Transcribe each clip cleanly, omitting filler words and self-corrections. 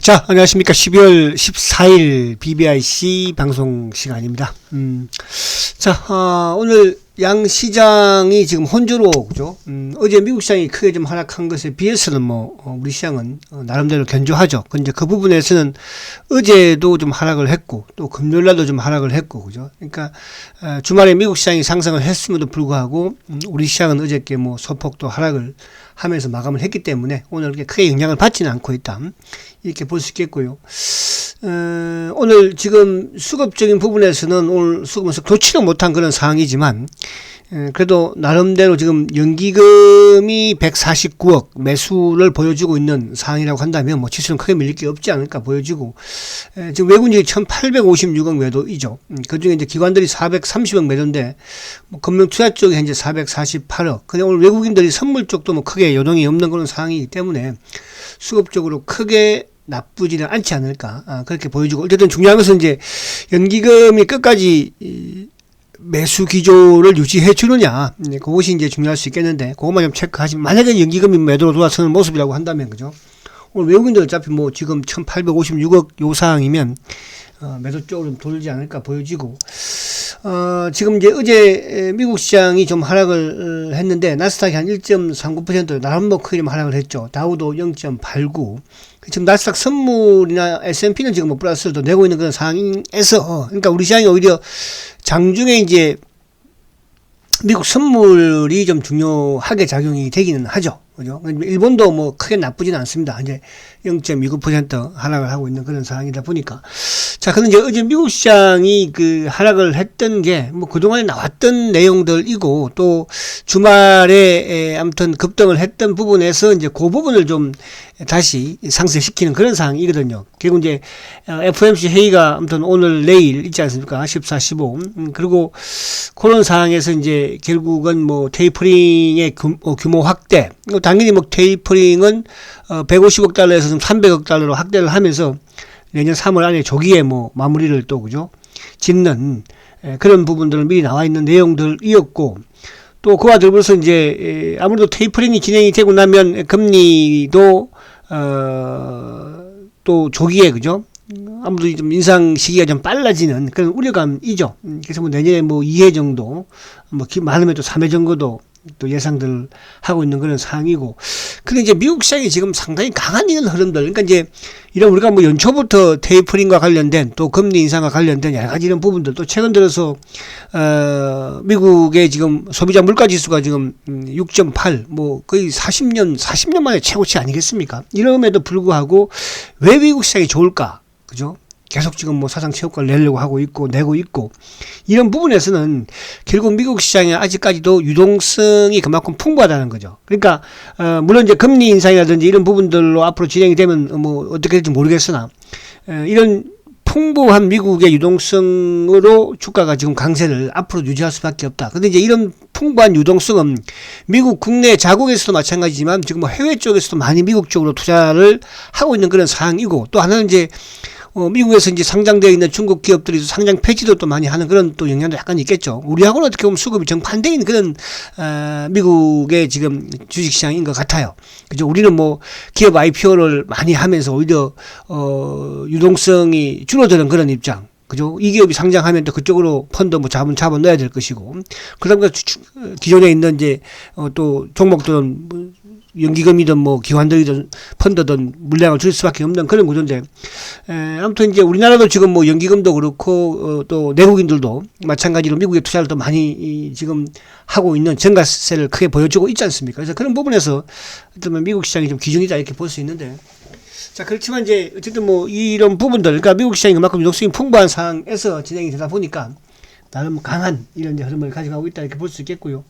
자, 안녕하십니까. 12월 14일 BBIC 방송 시간입니다. 오늘 양 시장이 지금 혼조로, 그죠? 어제 미국 시장이 크게 좀 하락한 것에 비해서는 우리 시장은 나름대로 견조하죠. 근데 그 부분에서는 어제도 좀 하락을 했고, 또 금요일 날도 좀 하락을 했고, 그죠? 그러니까, 주말에 미국 시장이 상승을 했음에도 불구하고, 우리 시장은 어저께 소폭 또 하락을 하면서 마감을 했기 때문에 오늘 그렇게 크게 영향을 받지는 않고 있다. 이렇게 볼 수 있겠고요. 오늘 지금 수급적인 부분에서는 오늘 수급에서 좋지는 못한 그런 상황이지만, 그래도 나름대로 지금 연기금이 149억 매수를 보여주고 있는 상황이라고 한다면 지수는 크게 밀릴 게 없지 않을까 보여지고, 지금 외국인이 1856억 매도이죠. 그 중에 이제 기관들이 430억 매도인데, 금융투자 쪽이 현재 448억. 근데 오늘 외국인들이 선물 쪽도 크게 요동이 없는 그런 상황이기 때문에 수급적으로 크게 나쁘지는 않지 않을까, 그렇게 보여주고, 어쨌든 중요한 것은 이제 연기금이 끝까지 매수 기조를 유지해 주느냐, 그것이 이제 중요할 수 있겠는데, 그것만 좀 체크하시면, 만약에 연기금이 매도로 돌아서는 모습이라고 한다면, 그죠? 오늘 외국인들 어차피 지금 1856억 요 상황이면, 매도 쪽으로 좀 돌지 않을까 보여지고, 지금 이제 어제 미국 시장이 좀 하락을 했는데, 나스닥이 한 1.39% 나름 크게 좀 하락을 했죠. 다우도 0.89. 지금 나스닥 선물이나 S&P는 지금 플러스를 더 내고 있는 그런 상황에서, 그러니까 우리 시장이 오히려 장중에 이제 미국 선물이 좀 중요하게 작용이 되기는 하죠. 그죠? 일본도 크게 나쁘진 않습니다. 이제 0.29% 하락을 하고 있는 그런 상황이다 보니까. 자, 근데 이제 어제 미국 시장이 하락을 했던 게 그동안에 나왔던 내용들이고, 또 주말에 아무튼 급등을 했던 부분에서 이제 그 부분을 좀 다시 상쇄시키는 그런 상황이거든요. 결국 이제 FOMC 회의가 아무튼 오늘 내일 있지 않습니까? 14, 15. 그리고 그런 상황에서 이제 결국은 테이퍼링의 규모 확대. 당연히 테이퍼링은 150억 달러에서 좀 300억 달러로 확대를 하면서 내년 3월 안에 조기에 마무리를 또, 그죠? 짓는 그런 부분들은 미리 나와 있는 내용들이었고, 또 그와 더불어서 이제 아무래도 테이퍼링이 진행이 되고 나면 금리도 또 조기에, 그죠? 아무래도 좀 인상 시기가 좀 빨라지는 그런 우려감이죠. 그래서 내년에 2회 정도, 많으면 또 3회 정도도 또 예상들 하고 있는 그런 상황이고. 근데 이제 미국 시장이 지금 상당히 강한 이런 흐름들, 그러니까 이제 이런 우리가 연초부터 테이퍼링과 관련된 또 금리 인상과 관련된 여러 가지 이런 부분들, 또 최근 들어서 미국의 지금 소비자 물가 지수가 지금 6.8, 거의 40년 만에 최고치 아니겠습니까? 이럼에도 불구하고 왜 미국 시장이 좋을까? 그죠? 계속 지금 사상 최고가를 내려고 하고 있고, 내고 있고, 이런 부분에서는 결국 미국 시장에 아직까지도 유동성이 그만큼 풍부하다는 거죠. 그러니까, 물론 이제 금리 인상이라든지 이런 부분들로 앞으로 진행이 되면 어떻게 될지 모르겠으나, 이런 풍부한 미국의 유동성으로 주가가 지금 강세를 앞으로 유지할 수밖에 없다. 근데 이제 이런 풍부한 유동성은 미국 국내 자국에서도 마찬가지지만 지금 해외 쪽에서도 많이 미국 쪽으로 투자를 하고 있는 그런 상황이고, 또 하나는 이제 미국에서 이제 상장되어 있는 중국 기업들이 상장 폐지도 또 많이 하는 그런 또 영향도 약간 있겠죠. 우리하고는 어떻게 보면 수급이 정반대인 그런, 미국의 지금 주식시장인 것 같아요. 그죠? 우리는 기업 IPO를 많이 하면서 오히려, 유동성이 줄어드는 그런 입장. 그죠? 이 기업이 상장하면 또 그쪽으로 펀드 자본 넣어야 될 것이고. 그러다 보니까 기존에 있는 이제, 또 종목들은 연기금이든 기관들이든 펀드든 물량을 줄 수밖에 없는 그런 구조인데, 아무튼 이제 우리나라도 지금 연기금도 그렇고, 또 내국인들도 마찬가지로 미국에 투자를 더 많이 지금 하고 있는 증가세를 크게 보여주고 있지 않습니까? 그래서 그런 부분에서 어쩌면 미국 시장이 좀 기준이다 이렇게 볼 수 있는데, 자, 그렇지만 이제 어쨌든 이런 부분들, 그러니까 미국 시장이 그만큼 유동성이 풍부한 상황에서 진행이 되다 보니까 나름 강한 이런 흐름을 가져가고 있다 이렇게 볼 수 있겠고요.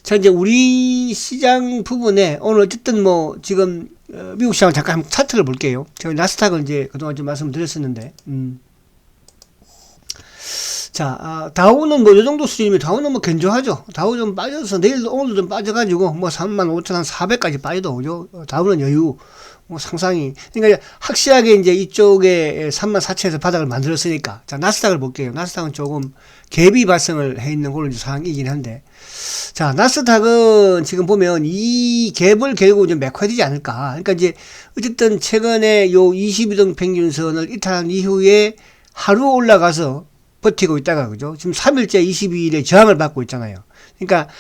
자, 이제 우리 시장 부분에 오늘 어쨌든 지금 미국 시장을 잠깐 한번 차트를 볼게요. 제가 나스닥을 이제 그동안 좀 말씀을 드렸었는데, 자, 다우는 뭐 요 정도 수준이면 다우는 뭐 견조하죠. 다우 좀 빠져서 내일도 오늘도 좀 빠져가지고 뭐 35,400까지 빠져도 그죠. 다우는 여유. 뭐 상상이. 그러니까 확실하게 이제 이쪽에 34,000에서 바닥을 만들었으니까. 자, 나스닥을 볼게요. 나스닥은 조금 갭이 발생을 해 있는 그런 상황이긴 한데. 자, 나스닥은 지금 보면 이 갭을 결국 좀 메꿔야 되지 않을까. 그러니까 이제 어쨌든 최근에 요 22등 평균선을 이탈한 이후에 하루 올라가서 버티고 있다가 그죠. 지금 3일째 22일에 저항을 받고 있잖아요. 그러니까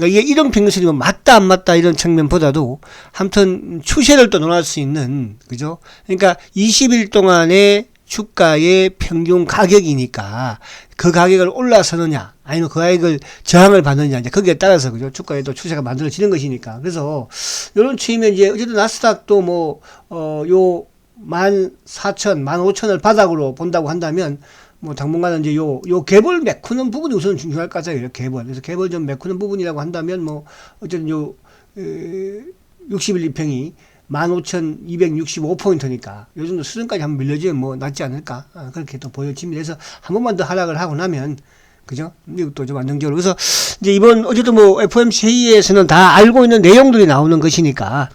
이게 이동 평균선이 뭐 맞다 안 맞다 이런 측면보다도 아무튼 추세를 또 논할 수 있는 그죠. 그러니까 20일 동안의 주가의 평균 가격이니까 그 가격을 올라서느냐 아니면 그 가격을 저항을 받느냐 이제 거기에 따라서 그죠. 주가에 또 추세가 만들어지는 것이니까. 그래서 이런 추이면 이제 어쨌든 나스닥도 뭐 요 14,000, 15,000을 바닥으로 본다고 한다면 뭐 당분간은 이제 요 갭을 메꾸는 부분이 우선 중요할 것 같아요. 갭을. 그래서 갭을 좀 메꾸는 부분이라고 한다면 뭐 어쨌든 요 60일 이평이 15,265포인트니까 요 정도 수준까지 한번 밀려주면 뭐 낫지 않을까. 그렇게 또 보여집니다. 그래서 한 번만 더 하락을 하고 나면 그죠? 미국도 좀 안정적으로. 그래서 이제 이번 어쨌든 뭐 FOMC 회의에서는 다 알고 있는 내용들이 나오는 것이니까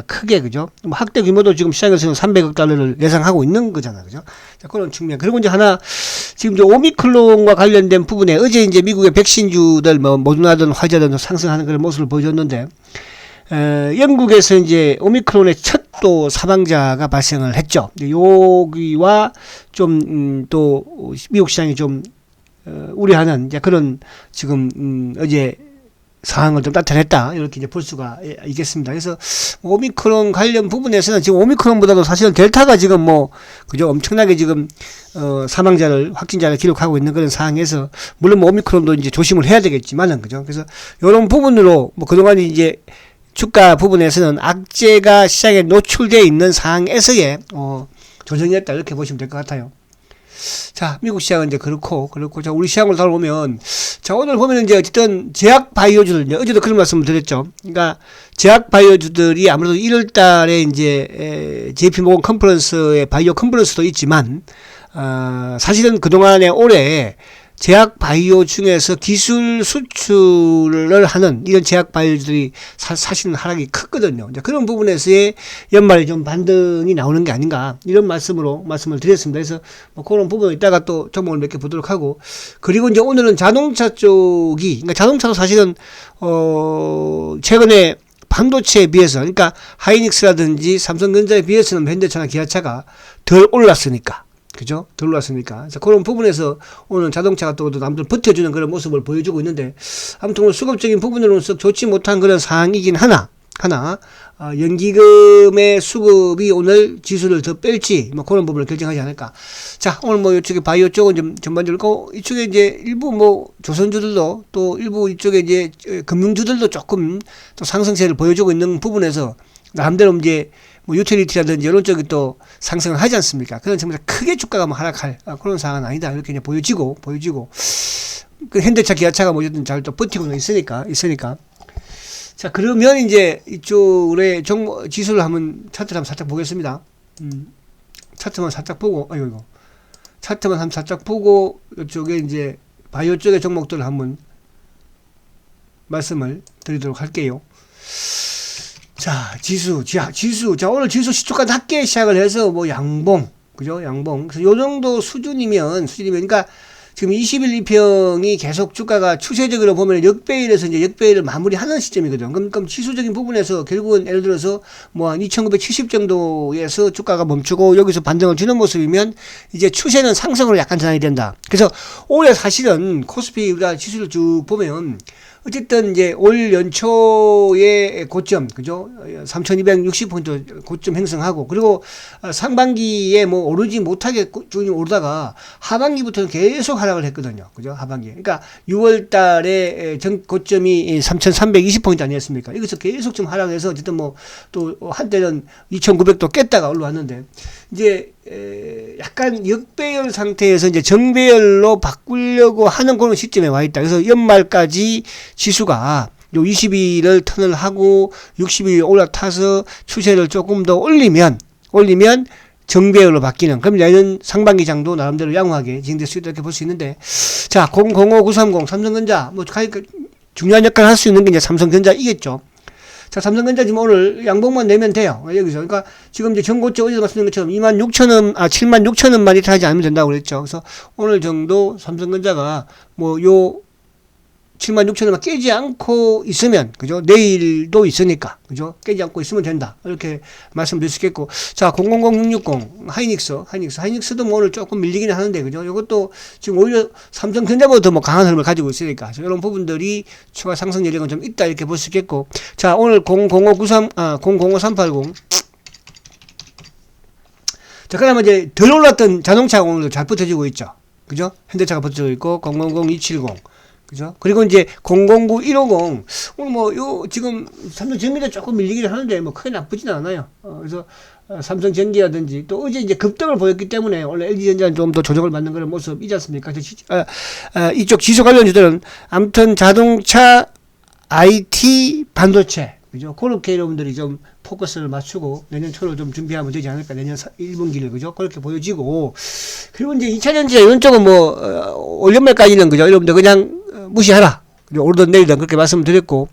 크게 그죠? 뭐 확대 규모도 지금 시장에서는 300억 달러를 예상하고 있는 거잖아, 그죠? 자, 그런 측면. 그리고 이제 하나 지금 이제 오미크론과 관련된 부분에 어제 이제 미국의 백신주들 뭐 모더나든 화이자든 상승하는 그런 모습을 보여줬는데. 영국에서 이제 오미크론의 첫 또 사망자가 발생을 했죠. 여기와 좀 또 미국 시장이 좀 우려하는 이제 그런 지금 어제 상황을 좀 나타냈다 이렇게 이제 볼 수가 있겠습니다. 그래서 오미크론 관련 부분에서는 지금 오미크론보다도 사실은 델타가 지금 뭐 그죠 엄청나게 지금 사망자를 확진자를 기록하고 있는 그런 상황에서 물론 뭐 오미크론도 이제 조심을 해야 되겠지만은 그죠. 그래서 이런 부분으로 뭐 그동안 이제 주가 부분에서는 악재가 시장에 노출되어 있는 상황에서의 조정이었다 이렇게 보시면 될 것 같아요. 자, 미국 시장은 이제 그렇고 자, 우리 시장으로 돌아오면 자, 오늘 보면 이제 어쨌든 제약 바이오주들 이제 어제도 그런 말씀을 드렸죠. 그러니까 제약 바이오주들이 아무래도 1월 달에 이제 JP 모건 컨퍼런스의 바이오 컨퍼런스도 있지만 사실은 그동안에 올해 제약 바이오 중에서 기술 수출을 하는 이런 제약 바이오들이 사실은 하락이 크거든요. 이제 그런 부분에서의 연말에 좀 반등이 나오는 게 아닌가 이런 말씀을 드렸습니다. 그래서 뭐 그런 부분을 이따가 또 종목을 몇 개 보도록 하고 그리고 이제 오늘은 자동차 쪽이 그러니까 자동차도 사실은 최근에 반도체에 비해서 그러니까 하이닉스라든지 삼성전자에 비해서는 현대차나 기아차가 덜 올랐으니까. 그죠? 덜 올랐으니까. 그래서 그런 부분에서 오늘 자동차가 또 남들 버텨주는 그런 모습을 보여주고 있는데, 아무튼 오늘 수급적인 부분으로는 썩 좋지 못한 그런 상황이긴 하나, 연기금의 수급이 오늘 지수를 더 뺄지, 뭐 그런 부분을 결정하지 않을까. 자, 오늘 뭐 이쪽에 바이오 쪽은 좀 전반적으로, 이쪽에 이제 일부 뭐 조선주들도 또 일부 이쪽에 이제 금융주들도 조금 또 상승세를 보여주고 있는 부분에서 나름대로 이제 뭐 유틸리티라든지 이런 쪽이 또 상승을 하지 않습니까? 그런 정말 크게 주가가 뭐 하락할 그런 상황은 아니다 이렇게 이제 보여지고 그 현대차, 기아차가 뭐 어쨌든 잘 또 버티고는 있으니까. 자, 그러면 이제 이쪽에 종목 지수를 한번 차트를 한번 살짝 보겠습니다. 차트만 살짝 보고 차트만 한번 살짝 보고 이쪽에 이제 바이오 쪽의 종목들을 한번 말씀을 드리도록 할게요. 자, 지수. 자, 오늘 지수 시초가 낮게 시작을 해서 뭐 양봉. 그죠? 양봉. 그래서 요 정도 수준이면, 그러니까 지금 20일 이평이 계속 주가가 추세적으로 보면 역배열에서 이제 역배열을 마무리하는 시점이거든. 그럼 지수적인 부분에서 결국은 예를 들어서 뭐 한 2970 정도에서 주가가 멈추고 여기서 반등을 주는 모습이면 이제 추세는 상승으로 약간 전환이 된다. 그래서 올해 사실은 코스피 우리가 지수를 쭉 보면 어쨌든 이제 올 연초의 고점, 그죠? 3260포인트 고점 형성하고, 그리고 상반기에 뭐 오르지 못하게 쭉 오르다가 하반기부터는 계속 하락을 했거든요. 그죠? 하반기. 그러니까 6월 달에 고점이 3320포인트 아니었습니까? 여기서 계속 좀 하락해서 어쨌든 뭐 또 한때는 2900도 깼다가 올라왔는데, 이제 약간 역배열 상태에서 이제 정배열로 바꾸려고 하는 그런 시점에 와 있다. 그래서 연말까지 지수가 요 20일을 턴을 하고 60일 올라타서 추세를 조금 더 올리면 정배열로 바뀌는, 그럼 내년 상반기 장도 나름대로 양호하게 진행될 수 있다 이렇게 볼 수 있는데, 자, 005930 삼성전자 뭐 중요한 역할을 할 수 있는 게 이제 삼성전자이겠죠. 자, 삼성전자 지금 오늘 양봉만 내면 돼요. 여기서. 그러니까 지금 이제 전고점 어제도 말씀드린 것처럼 76,000원만 이탈하지 않으면 된다고 그랬죠. 그래서 오늘 정도 삼성전자가 뭐 요 76,000원만 깨지 않고 있으면, 그죠? 내일도 있으니까, 그죠? 깨지 않고 있으면 된다. 이렇게 말씀드릴 수 있겠고. 자, 000660 하이닉스도 뭐 오늘 조금 밀리기는 하는데, 그죠? 이것도 지금 오히려 삼성전자보다 더 뭐 강한 흐름을 가지고 있으니까, 이런 부분들이 추가 상승 여력은 좀 있다. 이렇게 볼 수 있겠고. 자, 오늘 005380. 자, 그 다음에 이제 덜 올랐던 자동차가 오늘도 잘 붙어지고 있죠. 그죠? 현대차가 붙어지고 있고, 000270. 그죠? 그리고 이제 009150 오늘 뭐 요 지금 삼성전기도 조금 밀리기는 하는데 뭐 크게 나쁘지는 않아요. 그래서 삼성전기라든지 또 어제 이제 급등을 보였기 때문에 원래 LG전자는 좀 더 조정을 받는 그런 모습이지 않습니까? 이쪽 지수 관련주들은 아무튼 자동차, IT, 반도체, 그죠? 그렇게 여러분들이 좀 포커스를 맞추고 내년 초로 좀 준비하면 되지 않을까. 내년 1분기를, 그죠? 그렇게 보여지고. 그리고 이제 2차전지 이런 쪽은 뭐 올 연말까지는, 그죠? 여러분들 그냥 무시하라. 오르던 내리던 그렇게 말씀드렸고.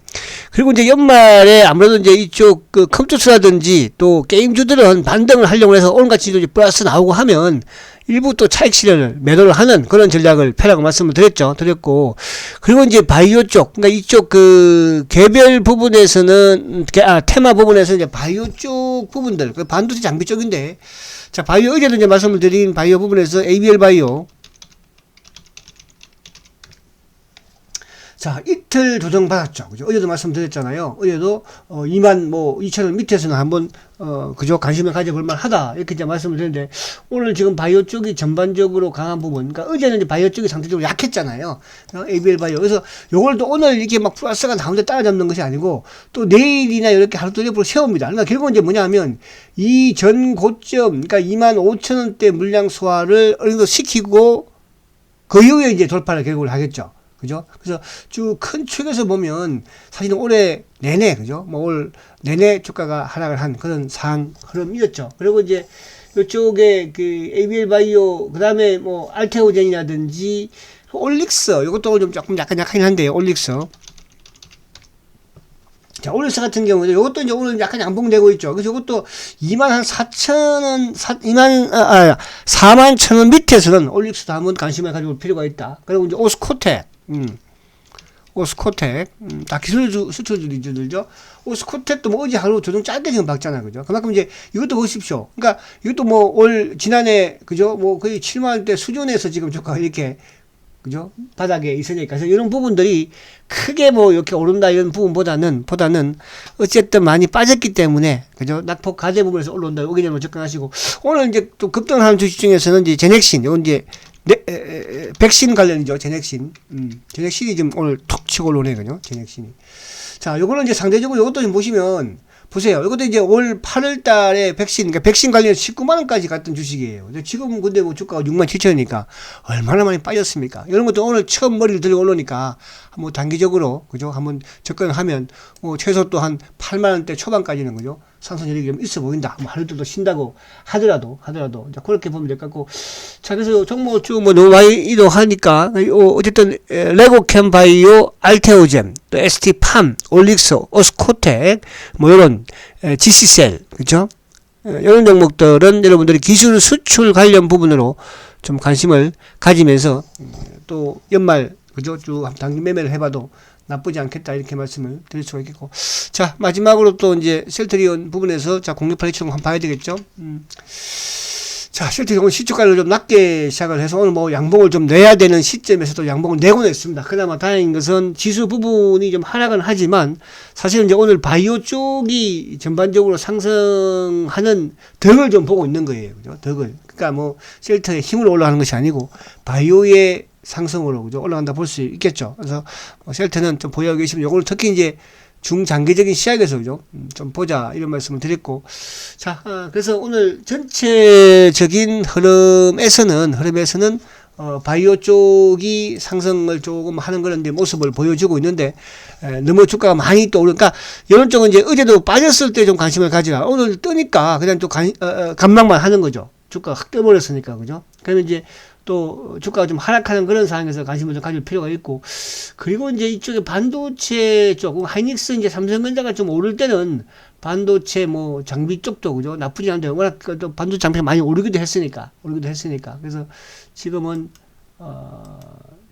그리고 이제 연말에 아무래도 이제 이쪽 그 컴퓨터라든지 또 게임주들은 반등을 하려고 해서 오늘같이 이제 플러스 나오고 하면 일부 또 차익 실현을 매도를 하는 그런 전략을 펴라고 말씀을 드렸고. 그리고 이제 바이오 쪽, 그러니까 이쪽 그 개별 부분에서는, 테마 부분에서 이제 바이오 쪽 부분들, 그 반도체 장비 쪽인데, 자, 바이오 어제도 이제 말씀을 드린 바이오 부분에서 ABL 바이오. 자, 이틀 조정 받았죠. 그죠? 어제도 말씀드렸잖아요. 어제도 22,000원 밑에서는 한번 그죠? 관심을 가져볼 만하다. 이렇게 이제 말씀을 드렸는데, 오늘 지금 바이오 쪽이 전반적으로 강한 부분. 그러니까 어제는 이제 바이오 쪽이 상대적으로 약했잖아요. ABL 바이오. 그래서 요걸 또 오늘 이렇게 막 플러스가 나오는데 따라잡는 것이 아니고, 또 내일이나 이렇게 하루 또 옆으로 세웁니다. 그러니까 결국은 이제 뭐냐면, 이 전 고점, 그러니까 25,000원대 물량 소화를 어느 정도 시키고, 그 이후에 이제 돌파를 결국을 하겠죠. 그죠? 그래서 쭉 큰 축에서 보면 사실은 올해 내내, 그죠? 뭐 올 내내 주가가 하락을 한 그런 상황 흐름이었죠. 그리고 이제 이쪽에 그 ABL 바이오, 그 다음에 뭐 알테오젠이라든지 올릭스, 이것도 좀 조금 약간 약하긴 한데요. 올릭스. 자, 올릭스 같은 경우는 이것도 이제 오늘 약간 양봉되고 있죠. 그래서 이것도 41,000원 밑에서는 올릭스도 한번 관심을 가지고 필요가 있다. 그리고 이제 오스코텍. 오스코텍, 다 수출주들이죠. 오스코텍도 뭐 어제 하루 조정 짧게 지금 박잖아요. 그죠? 그만큼 이제 이것도 보십시오. 그러니까 이것도 뭐 지난해, 그죠? 뭐 거의 7만원대 수준에서 지금 주가가 이렇게, 그죠? 바닥에 있으니까. 그래서 이런 부분들이 크게 뭐 이렇게 오른다 이런 부분보다는 어쨌든 많이 빠졌기 때문에, 그죠? 낙폭 가제 부분에서 올라온다. 여기 좀 접근하시고. 오늘 이제 또 급등하는 주식 중에서는 이제 제넥신, 이건 이제 백신 관련이죠. 제넥신. 제넥신이 지금 오늘 톡 치고 올라오네요. 그죠? 제넥신이. 자, 요거는 이제 상대적으로 요것도 좀 보시면, 보세요. 이것도 이제 올 8월 달에 그러니까 백신 관련 19만원까지 갔던 주식이에요. 지금 근데 뭐 주가가 67,000원이니까 얼마나 많이 빠졌습니까? 이런 것도 오늘 처음 머리를 들고 올라오니까 한번 단기적으로, 그죠? 한번 접근하면 뭐 최소 또 한 8만원대 초반까지는, 그죠? 상승 여력이 좀 있어 보인다. 뭐 하루도 쉰다고 하더라도 이제 그렇게 보면 될 것 같고. 자, 그래서 종목 쭉 뭐 너무 많이 이동하니까 어쨌든 레고캠 바이오, 알테오젠, 또 ST팜, 올릭스, 오스코텍, 뭐 이런 GC셀, 그죠? 이런 종목들은 여러분들이 기술 수출 관련 부분으로 좀 관심을 가지면서 또 연말, 그죠? 쭉 단기 매매를 해봐도 나쁘지 않겠다 이렇게 말씀을 드릴 수가 있겠고. 자, 마지막으로 또 이제 셀트리온 부분에서 자 068270 한번 봐야 되겠죠. 자, 셀트리온 시초가를 좀 낮게 시작을 해서 오늘 뭐 양봉을 좀 내야 되는 시점에서도 양봉을 내고 냈습니다. 그나마 다행인 것은 지수 부분이 좀 하락은 하지만 사실은 이제 오늘 바이오 쪽이 전반적으로 상승하는 덕을 좀 보고 있는 거예요. 그죠? 덕을. 그러니까 뭐 셀트의 힘으로 올라가는 것이 아니고 바이오의 상승으로, 그죠? 올라간다 볼 수 있겠죠. 그래서 셀트는 좀 보유하고 계시면 요거는 특히 이제 중장기적인 시각에서, 그죠? 좀 보자 이런 말씀을 드렸고. 자, 그래서 오늘 전체적인 흐름에서는 바이오 쪽이 상승을 조금 하는 그런 이제 모습을 보여주고 있는데, 너무 주가가 많이 또 오르니까, 이런 쪽은 이제 어제도 빠졌을 때 좀 관심을 가지라. 오늘 뜨니까 그냥 또 감망만 하는 거죠. 주가가 확 떠버렸으니까, 그죠? 그러면 이제 또 주가가 좀 하락하는 그런 상황에서 관심을 좀 가질 필요가 있고, 그리고 이제 이쪽에 반도체 쪽, 하이닉스 이제 삼성전자가 좀 오를 때는 반도체 뭐 장비 쪽도 그죠? 나쁘지 않은데 워낙 또 반도체 장비가 많이 오르기도 했으니까. 그래서 지금은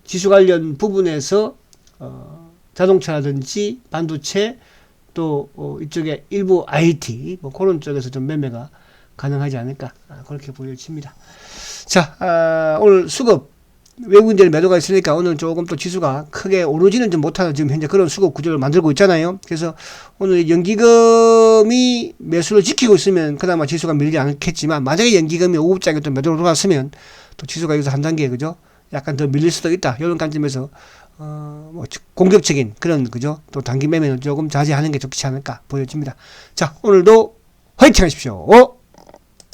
지수 관련 부분에서 자동차라든지 반도체 또 이쪽에 일부 IT 뭐 그런 쪽에서 좀 매매가 가능하지 않을까 그렇게 보여집니다. 자, 오늘 수급 외국인들 매도가 있으니까 오늘 조금 또 지수가 크게 오르지는 좀 못하는 지금 현재 그런 수급 구조를 만들고 있잖아요. 그래서 오늘 연기금이 매수를 지키고 있으면 그나마 지수가 밀리지 않겠지만, 만약에 연기금이 오급장에 또 매도로 돌아왔으면 또 지수가 여기서 한 단계 그죠? 약간 더 밀릴 수도 있다. 이런 관점에서 뭐 공격적인 그런 그죠? 또 단기 매매는 조금 자제하는 게 좋지 않을까 보여집니다. 자, 오늘도 화이팅 하십시오.